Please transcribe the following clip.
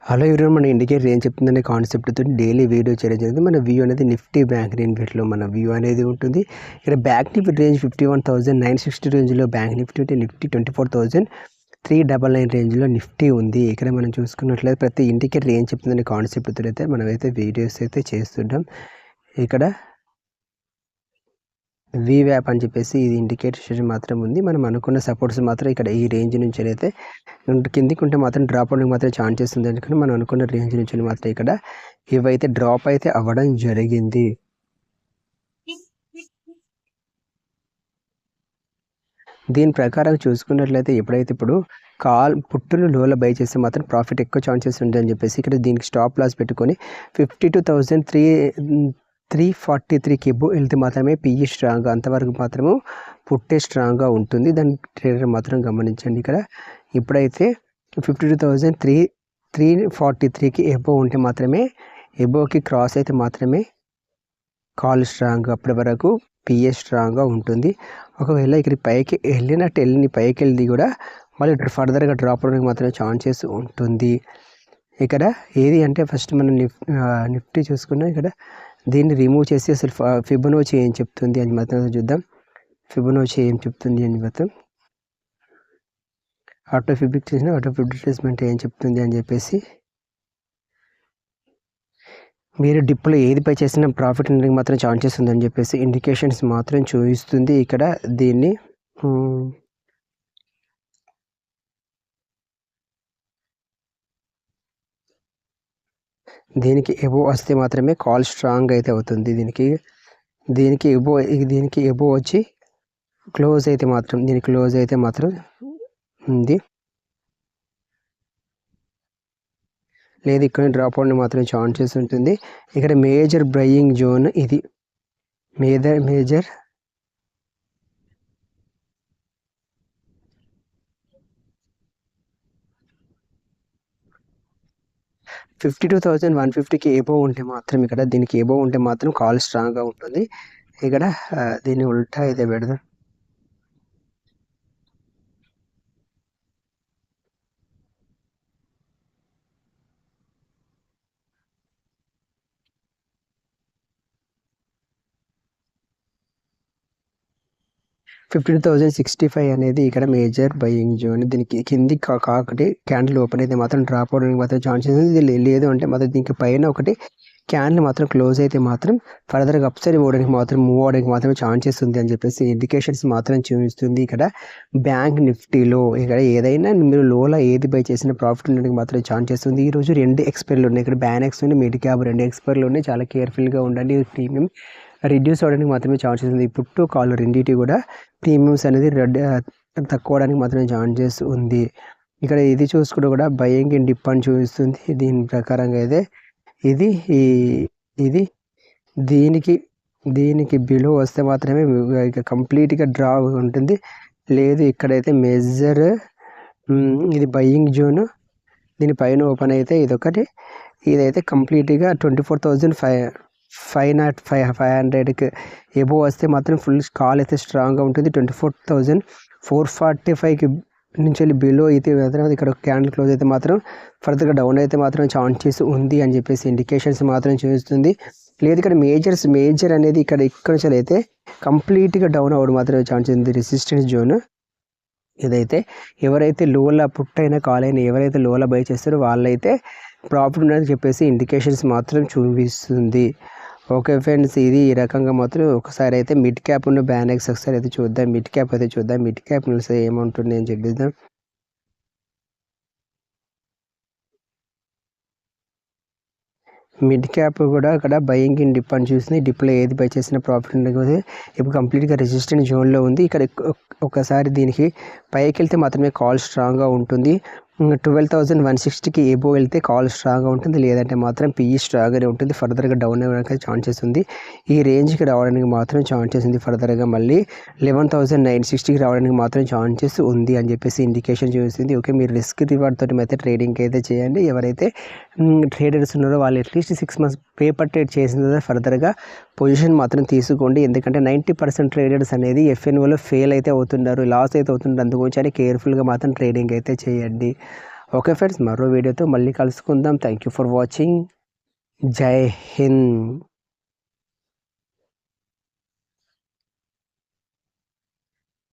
Hello ఎవరైనా మన indicator ఏం చెప్తుందనే కాన్సెప్ట్తో డైలీ వీడియో చేయడం జరిగింది. మన వ్యూ అనేది నిఫ్టీ బ్యాంక్ నిఫ్టీలో మన వ్యూ అనేది ఉంటుంది. ఇక్కడ బ్యాంక్ నిఫ్టీ రేంజ్ 51,960 రేంజ్లో బ్యాంక్ నిఫ్టీ ఉంటే నిఫ్టీ 24,399 రేంజ్లో నిఫ్టీ ఉంది. ఇక్కడ మనం చూసుకున్నట్లయితే ప్రతి ఇండికేటర్ ఏం చెప్తుందనే కాన్సెప్ట్తో అయితే మనమైతే వీడియోస్ అయితే చేస్తుంటాం. ఇక్కడ VWAP అని చెప్పేసి ఇది ఇండికేటర్ మాత్రం ఉంది. మనం అనుకున్న సపోర్ట్స్ మాత్రం ఇక్కడ ఈ రేంజ్ నుంచి అయితే కిందికి ఉంటే మాత్రం డ్రాప్ అవడానికి మాత్రం ఛాన్స్ చేస్తుంది. ఎందుకంటే మనం అనుకున్న రేంజ్ నుంచి మాత్రం ఇక్కడ ఇవైతే డ్రాప్ అయితే అవ్వడం జరిగింది. దీని ప్రకారం చూసుకున్నట్లయితే ఎప్పుడైతే ఇప్పుడు పుట్టును లోలో బై చేస్తే మాత్రం ప్రాఫిట్ ఎక్కువ ఛాన్సెస్ ఉంటుందని చెప్పేసి ఇక్కడ దీనికి స్టాప్ లాస్ పెట్టుకొని 52,343కి ఎబో వెళ్తే మాత్రమే పిఈ స్ట్రాంగ్గా అంతవరకు మాత్రము పుట్టే స్ట్రాంగ్గా ఉంటుంది. దాని ట్రేడర్ మాత్రం గమనించండి. ఇక్కడ ఇప్పుడైతే 52,343కి ఎబో ఉంటే మాత్రమే ఎబోకి క్రాస్ అయితే మాత్రమే కాల్ స్ట్రాంగ్, అప్పటి వరకు పిఏ స్ట్రాంగ్గా ఉంటుంది. ఒకవేళ ఇక్కడ పైకి వెళ్ళి పైకి వెళ్ళి కూడా మళ్ళీ ఫర్దర్గా డ్రాప్ అవడానికి మాత్రమే ఛాన్సెస్ ఉంటుంది. ఇక్కడ ఏది అంటే ఫస్ట్ మనం నిఫ్టీ చూసుకున్నాం. ఇక్కడ దీన్ని రిమూవ్ చేసి అసలు ఫిబొనాచి ఏం చెప్తుంది అని మాత్రం చూద్దాం. ఫిబొనాచి ఏం చెప్తుంది అని మాత్రం ఆటో ఫిబిక్ చేసిన ఆటో రిట్రేస్మెంట్ ఏం చెప్తుంది అని చెప్పేసి మీరు డిప్లో ఏది పై చేసిన ప్రాఫిట్ ఉండడానికి మాత్రం ఛాన్సెస్ ఉందని చెప్పేసి ఇండికేషన్స్ మాత్రం చూపిస్తుంది. ఇక్కడ దీనికి ఎబో వస్తే మాత్రమే కాల్ స్ట్రాంగ్ అయితే అవుతుంది. దీనికి ఎబో వచ్చి క్లోజ్ అయితే మాత్రం క్లోజ్ అయితే మాత్రం ఉంది. లేదు ఇక్కడ డ్రాప్ అవడానికి మాత్రం ఛాన్సెస్ ఉంటుంది. ఇక్కడ మేజర్ బయింగ్ జోన్ ఇది మేజర్ 52,150కి ఎబో ఉంటే మాత్రం ఇక్కడ దీనికి ఎబో ఉంటే మాత్రం కాల్ స్ట్రాంగ్గా ఉంటుంది. ఇక్కడ దీన్ని ఉల్టా అయితే పెడదాం. $15,065 అనేది ఇక్కడ మేజర్ బయింగ్ జోన్. దీనికి కింది కాకటి క్యాండిల్ ఓపెన్ అయితే మాత్రం డ్రాప్ అవడానికి మాత్రం ఛాన్సెస్ ఉంది. లేదు అంటే మాత్రం దీనికి పైన ఒకటి క్యాండిల్ మాత్రం క్లోజ్ అయితే మాత్రం ఫర్దర్గా అప్సైడ్ మూవ్ అవడానికి మాత్రమే ఛాన్సెస్ ఉంది అని చెప్పేసి ఇండికేషన్స్ మాత్రం చూపిస్తుంది. ఇక్కడ బ్యాంక్ నిఫ్టీలో ఇక్కడ ఏదైనా మీరు లోలా ఏది బై చేసిన ప్రాఫిట్ ఉండడానికి మాత్రం ఛాన్సెస్ ఉంది. ఈరోజు 2 ఎక్స్పైర్లు ఉన్నాయి. ఇక్కడ బ్యానెక్స్ ఉంది, మిడ్ క్యాప్ 2 ఎక్స్పైర్లు ఉన్నాయి. చాలా కేర్ఫుల్గా ఉండండి. ప్రీమియం రిడ్యూస్ అవ్వడానికి మాత్రమే ఛాన్సెస్ ఉంది. పుట్టు కాల్ రెండింటి కూడా ప్రీమియమ్స్ అనేది తక్కువ అవడానికి మాత్రమే ఛాన్సెస్ ఉంది. ఇక్కడ ఇది చూసుకుంటూ కూడా బయింగ్ ఇన్ డిప్ అని చూపిస్తుంది. దీని ప్రకారంగా అయితే ఇది దీనికి బిలో వస్తే మాత్రమే కంప్లీట్గా డ్రా ఉంటుంది. లేదు ఇక్కడైతే మెజర్ ఇది బయింగ్ జోన్, దీనిపైన ఓపెన్ అయితే ఇదైతే కంప్లీట్గా 24,500కి ఎబో వస్తే మాత్రం ఫుల్ కాల్ అయితే స్ట్రాంగ్గా ఉంటుంది. 24,445కి నుంచి వెళ్ళి బిలో అయితే ఇక్కడ క్యాండిల్ క్లోజ్ అయితే మాత్రం ఫర్దర్గా డౌన్ అయితే మాత్రం ఛాన్సెస్ ఉంది అని చెప్పేసి ఇండికేషన్స్ మాత్రం చూపిస్తుంది. లేదు ఇక్కడ మేజర్ అనేది ఇక్కడ నుంచి అయితే కంప్లీట్గా డౌన్ అవ్వడం మాత్రమే ఛాన్సెస్ ఉంది. రెసిస్టెన్స్ జోన్ ఇదైతే ఎవరైతే లోలా పుట్టైనా కాల్ అయినా ఎవరైతే లోలా బై చేస్తారో వాళ్ళైతే ప్రాఫిట్ ఉందని చెప్పేసి ఇండికేషన్స్ మాత్రం చూపిస్తుంది. ఓకే ఫ్రెండ్స్, ఇది ఈ రకంగా మాత్రం ఒకసారి అయితే మిడ్ క్యాప్ ఉన్న బ్యానెక్స్ ఒకసారి అయితే చూద్దాం. మిడ్ క్యాప్ ఏమంటుంది అని చెప్పిద్దాం. మిడ్ క్యాప్ కూడా అక్కడ బయింగ్ ఇన్ డిప్ అని చూస్తుంది. డిప్లో ఏది బై చేసిన ప్రాఫిట్ ఉండకపోతే ఇప్పుడు కంప్లీట్గా రెసిస్టెంట్ జోన్లో ఉంది. ఇక్కడ ఒకసారి దీనికి పైకి వెళ్తే మాత్రమే కాల్ స్ట్రాంగ్గా ఉంటుంది. 12,160కి ఎబో వెళ్తే కాల్ స్ట్రాంగ్గా ఉంటుంది. లేదంటే మాత్రం పిఈ స్ట్రాంగ్గానే ఉంటుంది. ఫర్దర్గా డౌన్ అవ్వడానికి ఛాన్సెస్ ఉంది. ఈ రేంజ్కి రావడానికి మాత్రం ఛాన్సెస్ ఉంది. ఫర్దర్గా మళ్ళీ 11,960కి రావడానికి మాత్రం ఛాన్సెస్ ఉంది అని చెప్పేసి ఇండికేషన్ చూపిస్తుంది. ఓకే, మీరు రిస్క్ రివార్డ్ తోటి అయితే ట్రేడింగ్ అయితే చేయండి. ఎవరైతే ట్రేడర్స్ ఉన్నారో వాళ్ళు అట్లీస్ట్ 6 months పేపర్ ట్రేడ్ చేసిన తర్వాత ఫర్దర్గా పొజిషన్ మాత్రం తీసుకోండి. ఎందుకంటే 90% ట్రేడర్స్ అనేది ఎఫ్ఎన్ఓలో ఫెయిల్ అయితే అవుతున్నారు, లాస్ అయితే అవుతున్నారు. అందుగురించి కేర్ఫుల్గా మాత్రం ట్రేడింగ్ అయితే చేయండి. ఓకే ఫ్రెండ్స్, మరో వీడియోతో మళ్ళీ కలుసుకుందాం. Thank you for watching. జై హింద్.